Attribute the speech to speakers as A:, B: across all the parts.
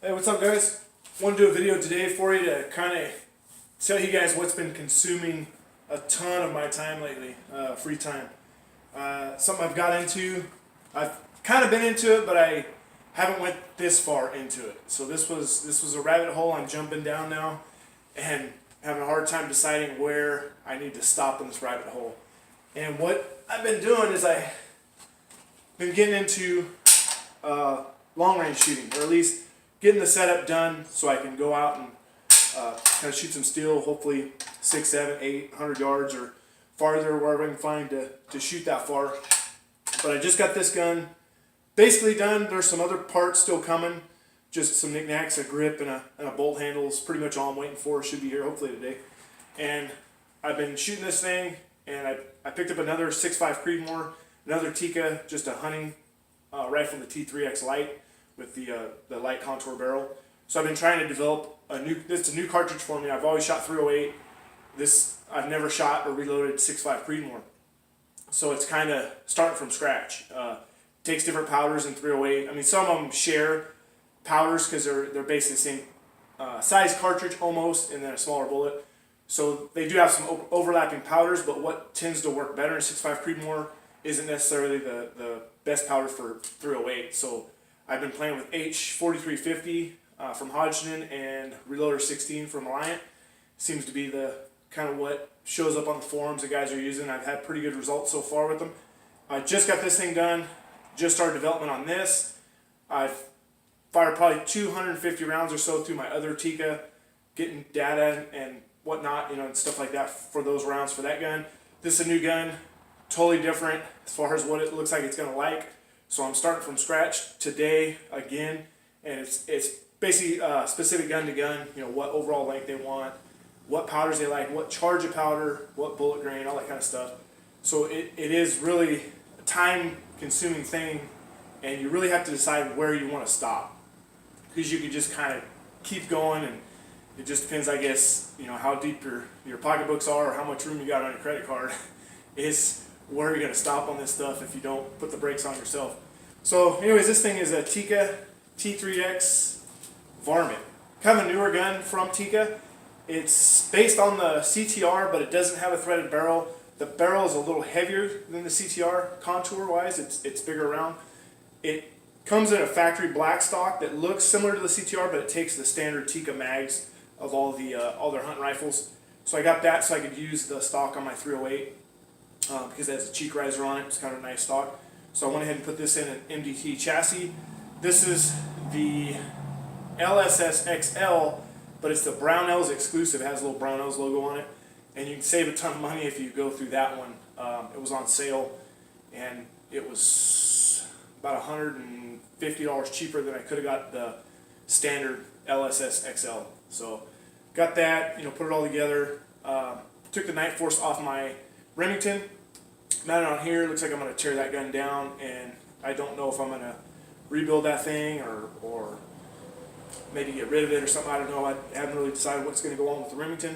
A: Hey, what's up, guys? Want to do a video today for you to kind of tell you guys what's been consuming a ton of my time lately, free time. Something I've got into. I've kind of been into it, but I haven't went this far into it. So this was a rabbit hole I'm jumping down now, and having a hard time deciding where I need to stop in this rabbit hole. And what I've been doing is I've been getting into long range shooting, or at least getting the setup done so I can go out and kind of shoot some steel, hopefully 6, 7, 8, 100 yards or farther, wherever I can find to shoot that far. But I just got this gun basically done. There's some other parts still coming, just some knickknacks, a grip and a bolt handle is pretty much all I'm waiting for. Should be here hopefully today. And I've been shooting this thing, and I picked up another 6.5 Creedmoor, another Tikka, just a hunting rifle, the T3X Lite with the light contour barrel. So I've been trying to develop this is a new cartridge for me. I've always shot 308. I've never shot or reloaded 6.5 Creedmoor. So it's kind of starting from scratch. Takes different powders in 308. I mean, some of them share powders because they're basically the same size cartridge almost, and then a smaller bullet. So they do have some overlapping powders, but what tends to work better in 6.5 Creedmoor isn't necessarily the best powder for 308. So I've been playing with H4350 from Hodgdon and Reloader 16 from Reliant. Seems to be the kind of what shows up on the forums that guys are using. I've had pretty good results so far with them. I just got this thing done. Just started development on this. I've fired probably 250 rounds or so through my other Tikka, getting data and whatnot, and stuff like that for those rounds for that gun. This is a new gun, totally different as far as what it looks like it's going to like. So I'm starting from scratch today again, and it's basically specific gun to gun, what overall length they want, what powders they like, what charge of powder, what bullet grain, all that kind of stuff. So it is really a time-consuming thing, and you really have to decide where you want to stop, because you could just kind of keep going, and it just depends, I guess, how deep your pocketbooks are or how much room you got on your credit card is where you're going to stop on this stuff if you don't put the brakes on yourself. So anyways, this thing is a Tikka T3X Varmint. Kind of a newer gun from Tikka. It's based on the CTR, but it doesn't have a threaded barrel. The barrel is a little heavier than the CTR contour-wise. It's bigger around. It comes in a factory black stock that looks similar to the CTR, but it takes the standard Tikka mags of all their hunting rifles. So I got that so I could use the stock on my 308. Because it has a cheek riser on it. It's kind of a nice stock. So I went ahead and put this in an MDT chassis. This is the LSS XL, but it's the Brownells exclusive. It has a little Brownells logo on it. And you can save a ton of money if you go through that one. It was on sale, and it was about $150 cheaper than I could have got the standard LSS XL. So got that, put it all together. Took the Night Force off my Remington. Mounted on here. Looks like I'm going to tear that gun down, and I don't know if I'm going to rebuild that thing or maybe get rid of it or something. I don't know. I haven't really decided what's going to go on with the Remington.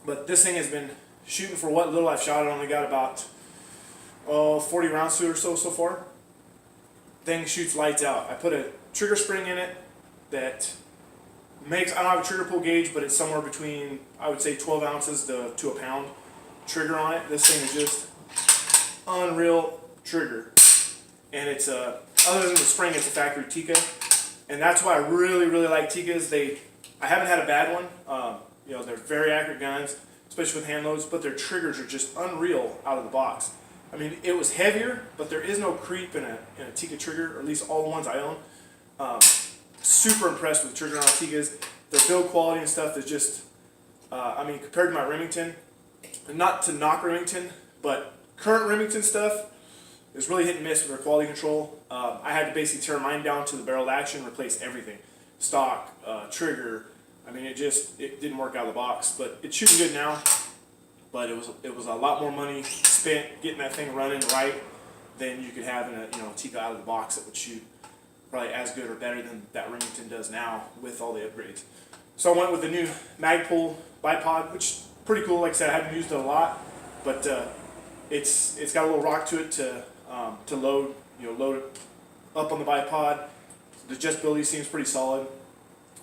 A: But this thing has been shooting for what little I've shot. It only got about 40 rounds to it or so far. Thing shoots lights out. I put a trigger spring in it that makes, I don't have a trigger pull gauge, but it's somewhere between, I would say, 12 ounces to a pound trigger on it. This thing is just unreal trigger, and it's other than the spring, it's a factory Tikka, and that's why I really like Tikkas. I haven't had a bad one. They're very accurate guns, especially with hand loads, but their triggers are just unreal out of the box. I mean, it was heavier, but there is no creep in a Tikka trigger, or at least all the ones I own. Super impressed with the trigger on Tikkas. Their build quality and stuff is just, compared to my Remington, not to knock Remington, but current Remington stuff is really hit and miss with their quality control. I had to basically tear mine down to the barrel action, replace everything. Stock, trigger. I mean, it didn't work out of the box, but it's shooting good now. But it was a lot more money spent getting that thing running right than you could have in a Tikka out of the box that would shoot probably as good or better than that Remington does now with all the upgrades. So I went with the new Magpul bipod, which is pretty cool. Like I said, I haven't used it a lot, but it's got a little rock to it to load it up on the bipod. The adjustability seems pretty solid.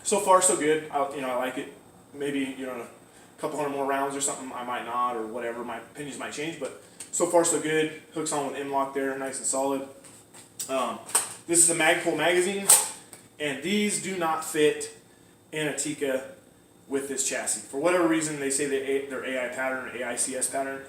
A: So far, so good. I like it. Maybe, a couple hundred more rounds or something, I might not, or whatever. My opinions might change, but so far, so good. Hooks on with M-lock there, nice and solid. This is a Magpul magazine, and these do not fit in a Tikka with this chassis. For whatever reason, they say they're AI pattern or AICS pattern.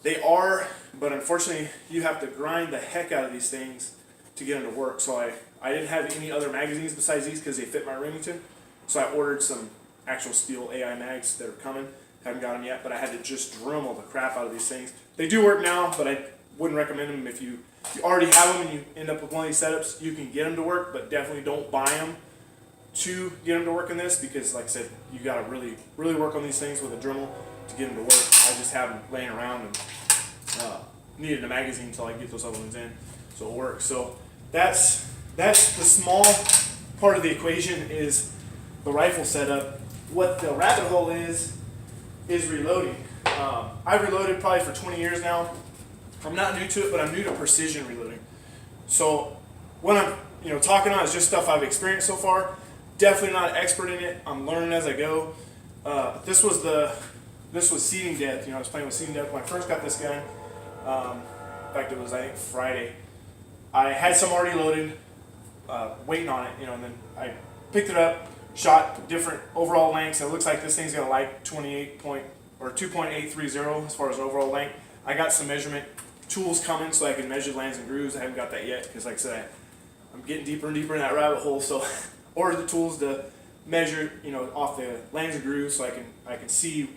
A: They are, but unfortunately, you have to grind the heck out of these things to get them to work. So I didn't have any other magazines besides these because they fit my Remington. So I ordered some actual steel AI mags that are coming. Haven't got them yet, but I had to just Dremel the crap out of these things. They do work now, but I wouldn't recommend them if you already have them and you end up with one of these setups. You can get them to work, but definitely don't buy them to get them to work in this, because like I said, you got to really work on these things with a Dremel to get them to work. I just have them laying around and needed a magazine until I get those other ones in, so it works. So that's the small part of the equation, is the rifle setup. What the rabbit hole is reloading. I've reloaded probably for 20 years now. I'm not new to it, but I'm new to precision reloading. So what I'm talking on is just stuff I've experienced so far. Definitely not an expert in it. I'm learning as I go. This was seeding death. I was playing with seeding death when I first got this gun. In fact, it was, I think, Friday. I had some already loaded, waiting on it, and then I picked it up, shot different overall lengths, and it looks like this thing's gonna like 2.830 as far as overall length. I got some measurement tools coming so I can measure lands and grooves. I haven't got that yet because, like I said, I'm getting deeper and deeper in that rabbit hole. So ordered the tools to measure, off the lands and grooves, so I can see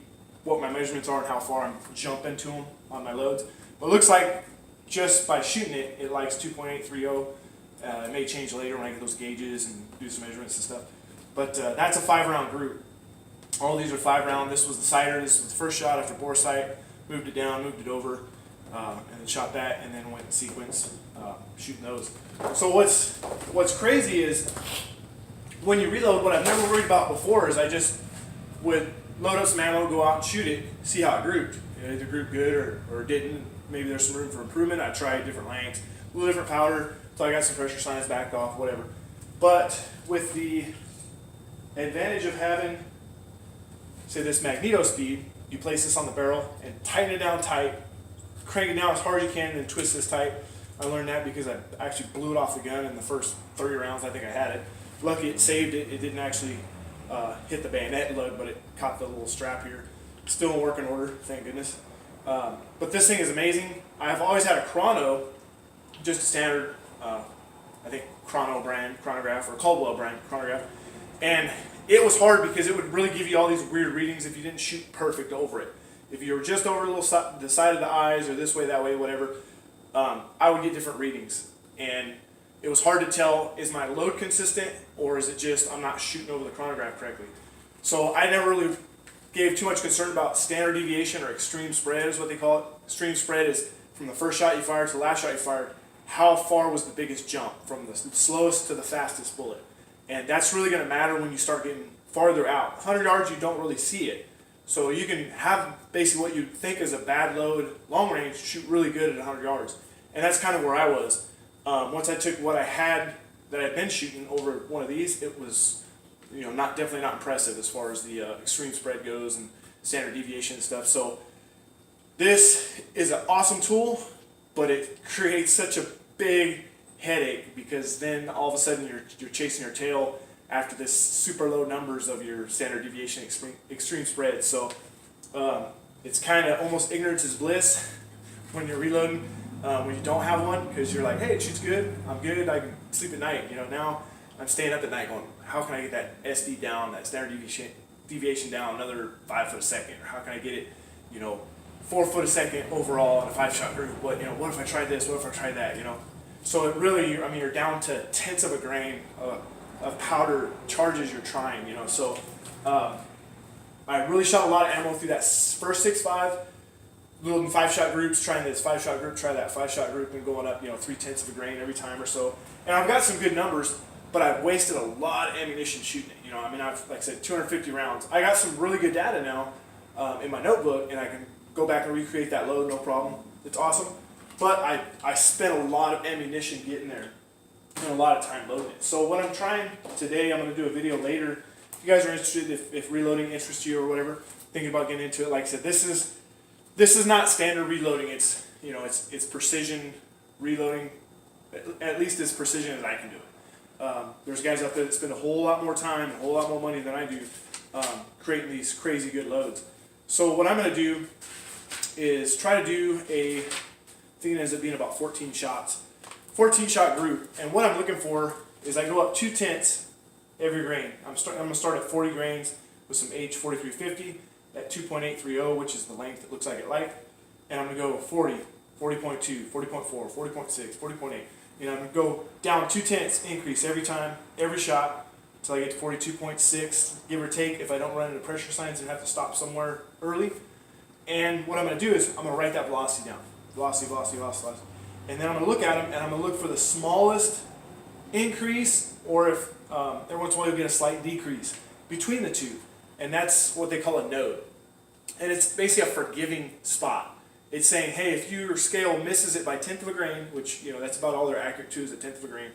A: what my measurements are and how far I'm jumping to them on my loads. But it looks like just by shooting it, it likes 2.830. It may change later when I get those gauges and do some measurements and stuff. But that's a 5-round group. All these are 5-round. This was the sighter. This was the first shot after bore sight. Moved it down, moved it over, and then shot that, and then went in sequence shooting those. So what's crazy is when you reload, what I've never worried about before is I just would load up some ammo, go out and shoot it, see how it grouped. Either grouped good or didn't. Maybe there's some room for improvement. I tried different lengths, a little different powder, so I got some pressure signs backed off, whatever. But with the advantage of having, say, this magneto speed, you place this on the barrel and tighten it down tight, crank it down as hard as you can, and then twist this tight. I learned that because I actually blew it off the gun in the first 30 rounds I think I had it. Lucky it saved it. It didn't actually hit the bayonet lug, but it caught the little strap here. Still in working order, thank goodness. But this thing is amazing. I've always had a chrono, just a standard, I think chrono brand, chronograph, or Caldwell brand chronograph. And it was hard because it would really give you all these weird readings if you didn't shoot perfect over it. If you were just over the side of the eyes, or this way, that way, whatever, I would get different readings. And it was hard to tell, is my load consistent, or is it just I'm not shooting over the chronograph correctly? So I never really gave too much concern about standard deviation, or extreme spread is what they call it. Extreme spread is from the first shot you fired to the last shot you fired, how far was the biggest jump from the slowest to the fastest bullet. And that's really going to matter when you start getting farther out. 100 yards, you don't really see it. So you can have basically what you think is a bad load, long range, shoot really good at 100 yards. And that's kind of where I was. Once I took what I had that I'd been shooting over one of these, it was, definitely not impressive as far as the extreme spread goes and standard deviation and stuff. So this is an awesome tool, but it creates such a big headache, because then all of a sudden you're chasing your tail after this super low numbers of your standard deviation extreme spread. So it's kind of almost ignorance is bliss when you're reloading, when you don't have one, because you're like, hey, it shoots good, I'm good, I can sleep at night. Now I'm staying up at night going, how can I get that SD down, that standard deviation down another 5 foot a second, or how can I get it 4 foot a second overall in a 5-shot group? What if I tried this, what if I tried that? So it really, you're down to tenths of a grain of powder charges you're trying, So I really shot a lot of ammo through that first 6.5, little 5-shot groups, trying this 5-shot group, try that 5-shot group, and going up, 3/10 of a grain every time or so. And I've got some good numbers, but I've wasted a lot of ammunition shooting it. I've, like I said, 250 rounds. I got some really good data now in my notebook, and I can go back and recreate that load, no problem. It's awesome. But I spent a lot of ammunition getting there. and a lot of time loading it. So what I'm trying today, I'm going to do a video later. If you guys are interested, if reloading interests you or whatever, thinking about getting into it, like I said, this is not standard reloading. It's it's precision reloading, at least as precision as I can do it. There's guys out there that spend a whole lot more time, a whole lot more money than I do, creating these crazy good loads. So what I'm going to do is try to do I think it ends up being about 14 shots. 14 shot group, and what I'm looking for is I go up 2/10 every grain. I'm going to start at 40 grains with some H4350 at 2.830, which is the length it looks like it and I'm going to go 40, 40.2, 40.4, 40.6, 40.8. I'm going to go down 2/10 increase every time, every shot, until I get to 42.6, give or take, if I don't run into pressure signs and have to stop somewhere early. And what I'm going to do is I'm going to write that velocity down. Velocity, velocity, velocity, velocity. And then I'm going to look at them, and I'm going to look for the smallest increase, or if every once in a while you'll get a slight decrease between the two. And that's what they call a node. And it's basically a forgiving spot. It's saying, hey, if your scale misses it by 1/10 of a grain, which that's about all they're accurate to is a 1/10 of a grain.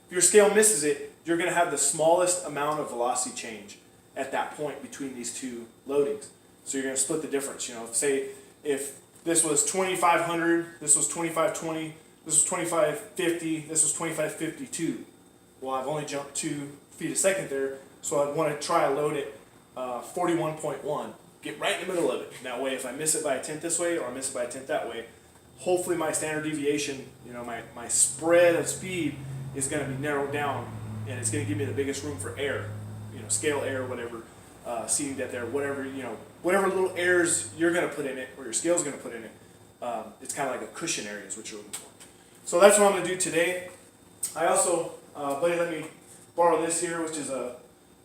A: If your scale misses it, you're going to have the smallest amount of velocity change at that point between these two loadings. So you're going to split the difference. Say if this was 2500, this was 2520, this was 2550, this was 2552. Well, I've only jumped 2 feet a second there, so I'd want to try to load it 41.1. Get right in the middle of it. That way, if I miss it by 1/10 this way or I miss it by 1/10 that way, hopefully my standard deviation, my spread of speed is going to be narrowed down, and it's going to give me the biggest room for error, scale error, whatever, seating depth error, whatever, whatever little errors you're going to put in it or your scale's going to put in it. It's kind of like a cushion area is what you're looking for. So that's what I'm going to do today. I also, buddy let me borrow this here, which is a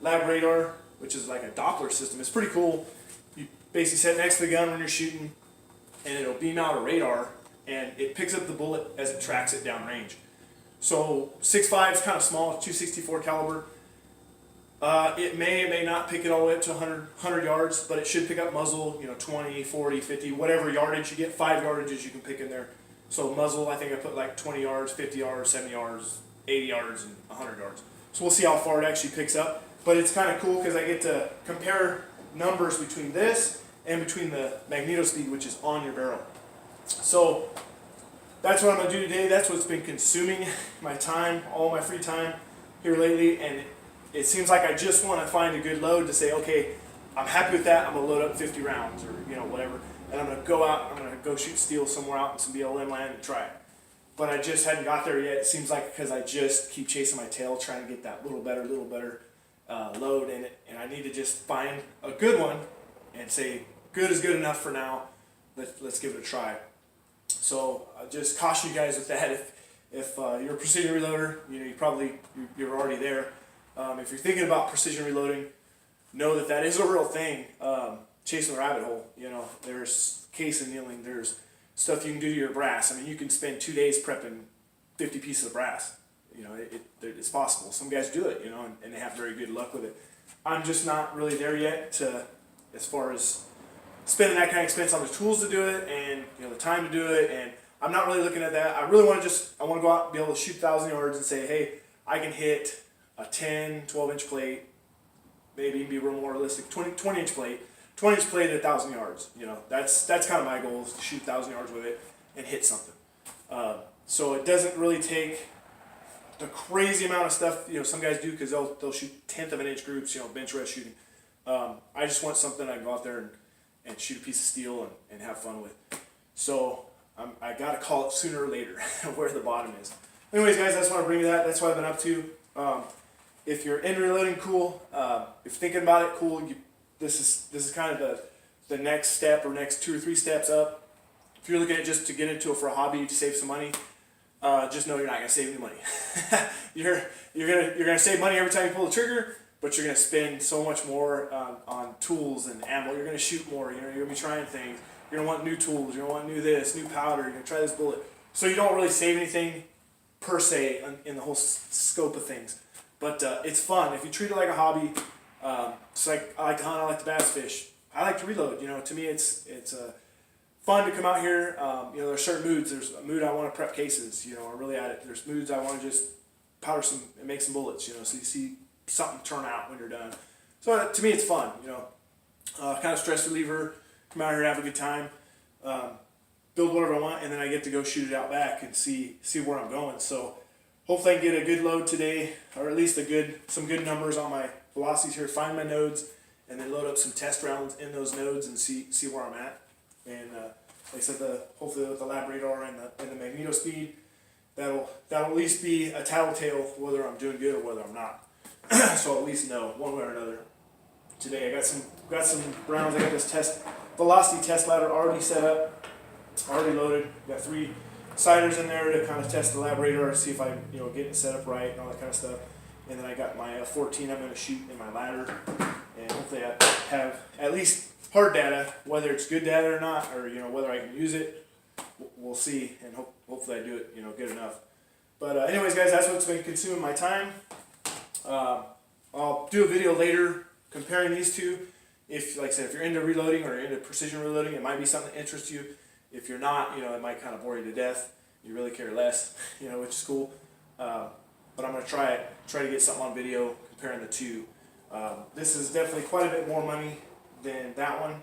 A: lab radar, which is like a Doppler system. It's pretty cool. You basically sit next to the gun when you're shooting, and it'll beam out a radar, and it picks up the bullet as it tracks it down range. So 6.5 is kind of small, it's .264 caliber. It may or may not pick it all the way up to 100 yards, but it should pick up muzzle, 20, 40, 50, whatever yardage you get. 5 yardages you can pick in there. So muzzle, I think I put like 20 yards, 50 yards, 70 yards, 80 yards, and 100 yards. So we'll see how far it actually picks up. But it's kind of cool because I get to compare numbers between this and between the magneto speed, which is on your barrel. So that's what I'm going to do today. That's what's been consuming my time, all my free time here lately. And it seems like I just want to find a good load to say, okay, I'm happy with that. I'm going to load up 50 rounds or whatever. And I'm going to go out, I'm going to go shoot steel somewhere out in some BLM land and try it. But I just hadn't got there yet. It seems like because I just keep chasing my tail trying to get that little better load in it. And I need to just find a good one and say, good is good enough for now. Let's give it a try. So just caution you guys with that. If you're a precision reloader, you're already there. If you're thinking about precision reloading, know that is a real thing. Chasing the rabbit hole, there's case annealing, there's stuff you can do to your brass. I mean, you can spend 2 days prepping 50 pieces of brass. It's possible. Some guys do it, and they have very good luck with it. I'm just not really there yet as far as spending that kind of expense on the tools to do it and the time to do it. And I'm not really looking at that. I really want to go out and be able to shoot 1,000 yards and say, hey, I can hit a 10, 12-inch plate, maybe be a little more realistic, 20-inch plate. 20-inch plate at 1,000 yards. That's kind of my goal, is to shoot 1,000 yards with it and hit something. So it doesn't really take the crazy amount of stuff some guys do, because they'll shoot 1/10 of an inch groups, bench rest shooting. I just want something I can go out there and shoot a piece of steel and have fun with. So I got to call it sooner or later where the bottom is. Anyways, guys, that's what I bring you that. That's what I've been up to. If you're in reloading, cool. If you're thinking about it, cool. This is kind of the next step or next 2 or 3 steps up. If you're looking at just to get into it for a hobby to save some money, just know you're not going to save any money. you're gonna save money every time you pull the trigger, but you're going to spend so much more on tools and ammo. You're going to shoot more. You're going to be trying things. You're going to want new tools. You're going to want new this, new powder. You're going to try this bullet. So you don't really save anything per se in the whole scope of things. But it's fun if you treat it like a hobby. It's like I like to hunt, I like to bass fish, I like to reload. To me it's fun to come out here. There are certain moods. There's a mood I want to prep cases. I'm really at it. There's moods I want to just powder some and make some bullets, you know, so you see something turn out when you're done. So to me, it's fun, you know, kind of stress reliever. Come out here, have a good time, build whatever I want, and then I get to go shoot it out back and see where I'm going. So hopefully I can get a good load today, or at least some good numbers on my velocities here. Find my nodes, and then load up some test rounds in those nodes and see where I'm at. And like I said, hopefully with the lab radar and the magneto speed, that'll at least be a tattletale whether I'm doing good or whether I'm not. So I'll at least know one way or another. Today I got some rounds. I got this velocity test ladder already set up, already loaded. Got 3 siders in there to kind of test the lab radar, see if I get it set up right and all that kind of stuff. And then I got my 14 I'm going to shoot in my ladder, and hopefully I have at least hard data, whether it's good data or not, or whether I can use it. We'll see, and hopefully I do it good enough. But anyways, guys, that's what's been consuming my time. I'll do a video later comparing these two. If, like I said, if you're into reloading or into precision reloading, it might be something that interests you. If you're not, it might kind of bore you to death. You really care less, which is cool. But I'm going to try to get something on video comparing the two. This is definitely quite a bit more money than that one.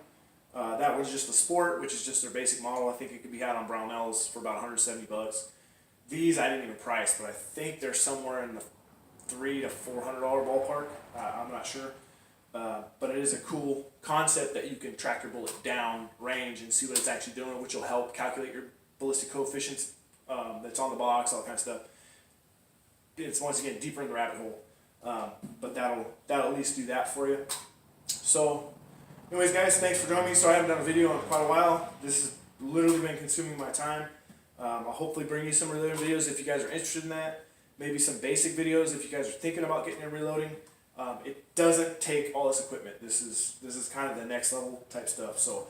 A: That was just the Sport, which is just their basic model. I think it could be had on Brownells for about $170. These I didn't even price, but I think they're somewhere in the $300 to $400 ballpark. I'm not sure. But it is a cool concept that you can track your bullet down range and see what it's actually doing, which will help calculate your ballistic coefficients that's on the box, all that kind of stuff. It's once again deeper in the rabbit hole, but that'll at least do that for you. So anyways, guys, thanks for joining me. So I haven't done a video in quite a while. This has literally been consuming my time. I'll hopefully bring you some reloading videos if you guys are interested in that. Maybe some basic videos if you guys are thinking about getting into reloading. It doesn't take all this equipment. This is kind of the next level type stuff. So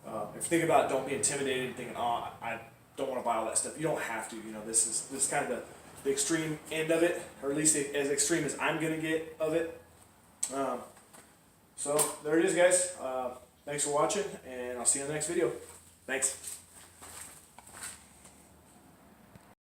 A: if you're thinking about it, don't be intimidated and thinking, oh, I don't want to buy all that stuff. You don't have to. This is kind of the extreme end of it, or at least as extreme as I'm gonna get of it. So there it is, guys. Thanks for watching, and I'll see you in the next video. Thanks.